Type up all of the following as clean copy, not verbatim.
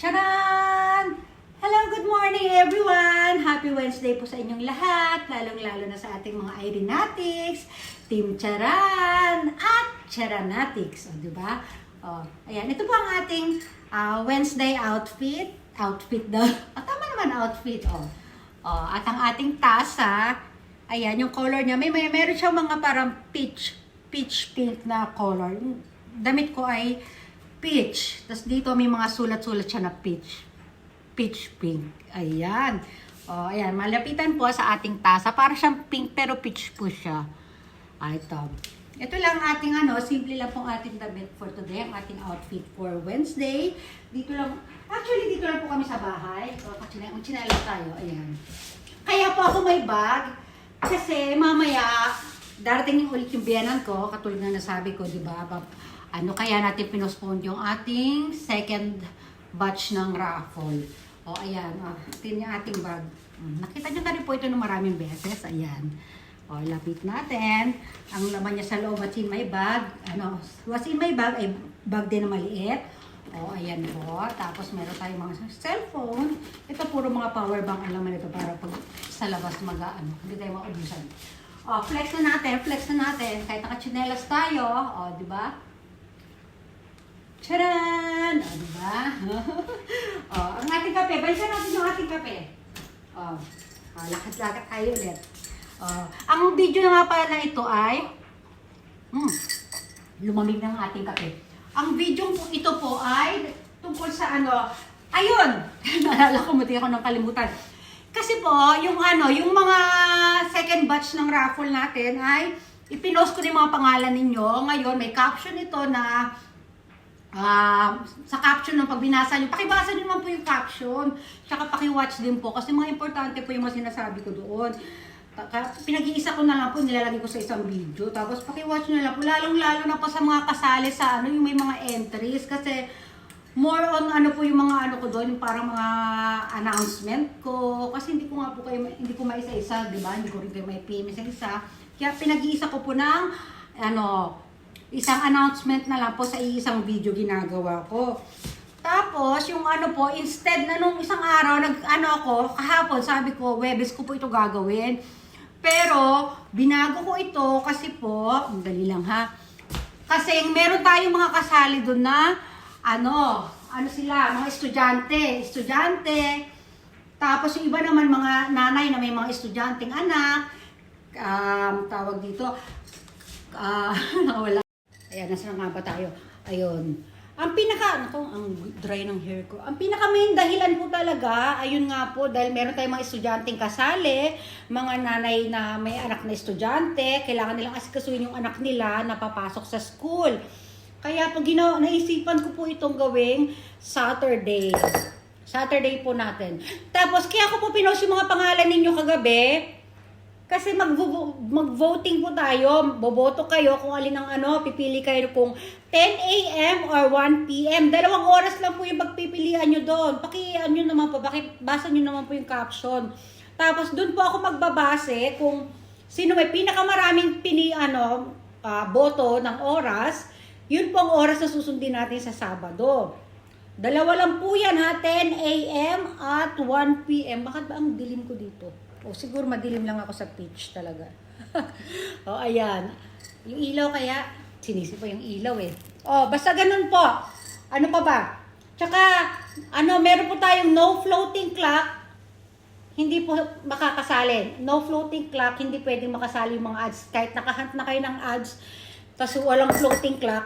Charan! Hello, good morning everyone! Happy Wednesday po sa inyong lahat, lalong-lalo na sa ating mga Irenatics, Team Charan at Charanatics, di ba? Ayan, ito po ang ating Wednesday outfit. Outfit daw. Tama naman outfit, At ang ating tasa, ayan, yung color niya, meron siyang mga parang peach pink na color. Yung damit ko ay peach. Tapos dito may mga sulat-sulat siya na peach pink. Ayan. Ayan, malapitan po sa ating tasa. Para siyang pink pero peach po siya. Ito lang ating simple lang pong ating damit for today. Ang ating outfit for Wednesday. Dito lang po kami sa bahay. Chinelas tayo. Ayan. Kaya po ako may bag. Kasi mamaya, darating ulit yung biyanan ko. Katulad na nasabi ko, di ba? Kaya natin pinospone yung ating second batch ng raffle. Ayan. Ito yung ating bag. Nakita nyo na rin po ito ng maraming beses. Ayan. Lapit natin. Ang laman niya sa loob, what's in my bag. What's in my bag ay bag din na maliit. Ayan po. Tapos meron tayong mga cellphone. Ito puro mga power bank ang laman ito para pag sa labas hindi tayo maubusan. Flex na natin. Kahit naka-chinelas tayo. Di ba? Charan! Di ba? Ang ating kape. Balikan natin yung ating kape. Lakad-lakad tayo ulit. Ang video na nga pala na ito ay lumamig ng ating kape. Ang video ito po ay tungkol sa ayun! Naalala ko, mati ako ng kalimutan. Kasi po, yung mga second batch ng raffle natin ay ipinost ko na yung mga pangalan ninyo. Ngayon, may caption ito na sa caption ng pagbinasa nyo, pakibasa nyo naman po yung caption. Tsaka pakiwatch din po kasi mga importante po yung mga sinasabi ko doon. Pinag-iisa ko na lang po, nilalagay ko sa isang video. Tapos pakiwatch nyo na lang po, lalong-lalo na po sa mga kasali sa yung may mga entries. Kasi more on po yung mga ko doon, yung parang mga announcement ko. Kasi hindi ko maisa-isa, di ba? Hindi ko rin kayo may PM isa-isa. Kaya pinag-iisa ko po ng isang announcement na lang po sa isang video ginagawa ko. Tapos, yung instead na nung isang araw, kahapon, sabi ko, Webes ko po ito gagawin. Pero, binago ko ito kasi po, dali lang ha, kasi meron tayong mga kasali doon na, mga estudyante, tapos yung iba naman mga nanay na may mga estudyanteng anak, tawag dito, nakawala. Ayan, nasa nga ba tayo? Ayun. Ang dry ng hair ko. Ang pinaka-main dahilan po talaga, ayun nga po, dahil meron tayong mga estudyanteng kasali, mga nanay na may anak na estudyante, kailangan nilang asikasuhin yung anak nila na papasok sa school. Kaya po naisipan ko po itong gawing Saturday. Saturday po natin. Tapos, kaya ko po pinost yung mga pangalan ninyo kagabi, kasi mag-voting po tayo, boboto kayo kung alin ang pipili kayo kung 10 a.m. or 1 p.m. 2 oras lang po yung pagpipilian nyo doon. Basa nyo naman po yung caption. Tapos doon po ako magbabase kung sino may pinakamaraming boto ng oras, yun po ang oras na susundin natin sa Sabado. 2 lang po yan ha, 10 a.m. at 1 p.m. Bakit ba ang dilim ko dito? Siguro madilim lang ako sa pitch talaga. Ayan. Yung ilaw kaya, sinisip po yung ilaw eh. Basta ganun po. Ano pa ba? Tsaka, meron po tayong no floating clock. Hindi po makakasali. No floating clock, hindi pwedeng makasali yung mga ads. Kahit nakahunt na kayo ng ads, tapos walang floating clock,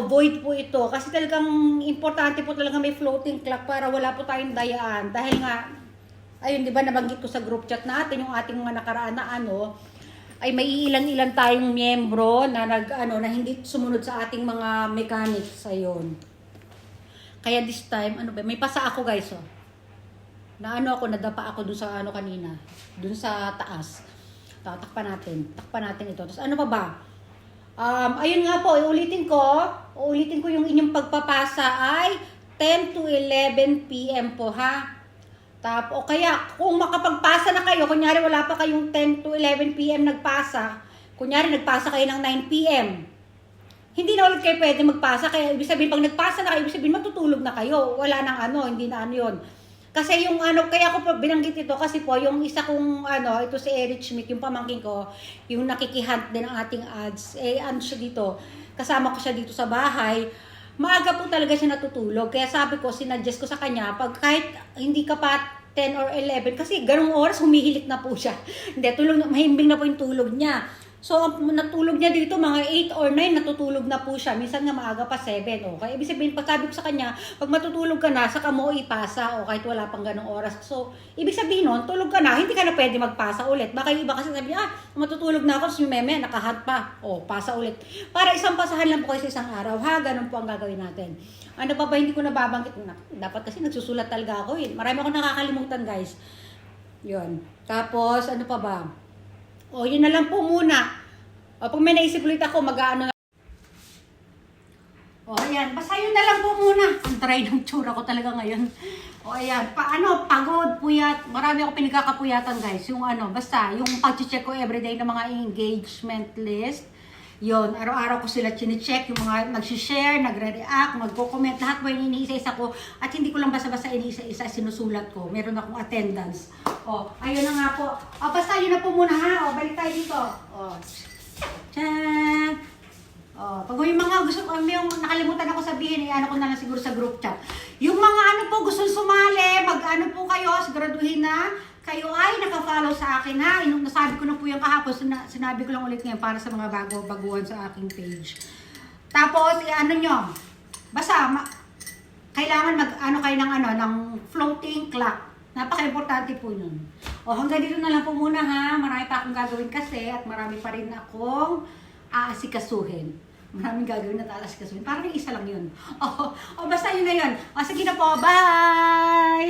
void po ito. Kasi talagang importante po talaga may floating clock para wala po tayong dayaan. Dahil nga, ayun, di ba, nabanggit ko sa group chat natin, yung ating mga nakaraan na ay may ilan-ilan tayong miyembro na na hindi sumunod sa ating mga mechanics, ayun. Kaya this time, may pasa ako guys, nadapa ako dun sa kanina, dun sa taas. Takpan natin ito. Tapos ano pa ba? Ayun nga po, uulitin ko yung inyong pagpapasa ay 10 to 11 p.m. po ha. O kaya, kung makapagpasa na kayo, kunyari wala pa kayong 10 to 11 p.m. nagpasa, kunyari nagpasa kayo ng 9 p.m. hindi na ulit kayo pwede magpasa. Kaya ibig sabihin, pag nagpasa na kayo, ibig sabihin matutulog na kayo. Wala nang ano, hindi na ano yun. Kasi yung ano, kaya ako binanggit ito kasi po, yung isa kong ano, ito si Eric Schmidt, yung pamangkin ko, yung nakikihunt din ng ating ads, ano siya dito, kasama ko siya dito sa bahay, maaga po talaga siya natutulog. Kaya sabi ko, sinuggest ko sa kanya, pag kahit hindi ka pa 10 or 11, kasi ganung oras humihilik na po siya. Hindi, mahimbing na po yung tulog niya. So, ang natulog niya dito, mga 8 or 9, natutulog na po siya. Minsan nga maaga pa 7. Okay? Ibig sabihin, pag sabi ko sa kanya, pag matutulog ka na, saka mo ipasa, o kahit wala pang ganong oras. So, ibig sabihin nun, tulog ka na, hindi ka na pwede magpasa ulit. Baka yung iba kasi sabi, matutulog na ako, so yung meme, nakahat pa. O, pasa ulit. Para isang pasahan lang po kayo sa isang araw, ha? Ganun po ang gagawin natin. Ano pa ba, hindi ko nababanggit. Dapat kasi nagsusulat talaga ako. Marami akong nakakalimutan, guys. Yun. Tapos, ano pa ba? O, yun na lang po muna. O, pag may naisip ulit ako, mag-ano na. O, ayan. Basta yun na lang po muna. Ang dry ng tsura ko talaga ngayon. O, ayan. Pagod, puyat. Marami ako pinagkakapuyatan, guys. Yung ano, basta, yung pag-check ko everyday ng mga engagement list. Yun, araw-araw ko sila chine-check. Yung mga nag-share, nagre-react, magko-comment. Lahat po yung iniisa-isa ko. At hindi ko lang basta-basta iniisa-isa sinusulat ko. Meron akong attendance. O, ayun na nga po. O, basta yun na po muna, ha? O, balik tayo dito. O, tiyaan! O, pag yung mga gusto ko, yung nakalimutan ako sabihin, ano ko na lang siguro sa group chat. Yung mga ano po, gusto sumali, mag-ano po kayo, siguraduhin na kayo ay naka-follow sa akin, ha? Nasabi ko na po yung kahapon, sinabi ko lang ulit ngayon para sa mga baguhan sa aking page. Tapos, ano nyo, basta, kailangan mag-ano kayo ng floating clock. Napaka-importante po nun. O, hanggang dito na lang po muna, ha? Marami pa akong gagawin kasi at marami pa rin akong aasikasuhin. Maraming gagawin na aasikasuhin. Parang yung isa lang yun. O, basta yun na yun. O, sige na po. Bye!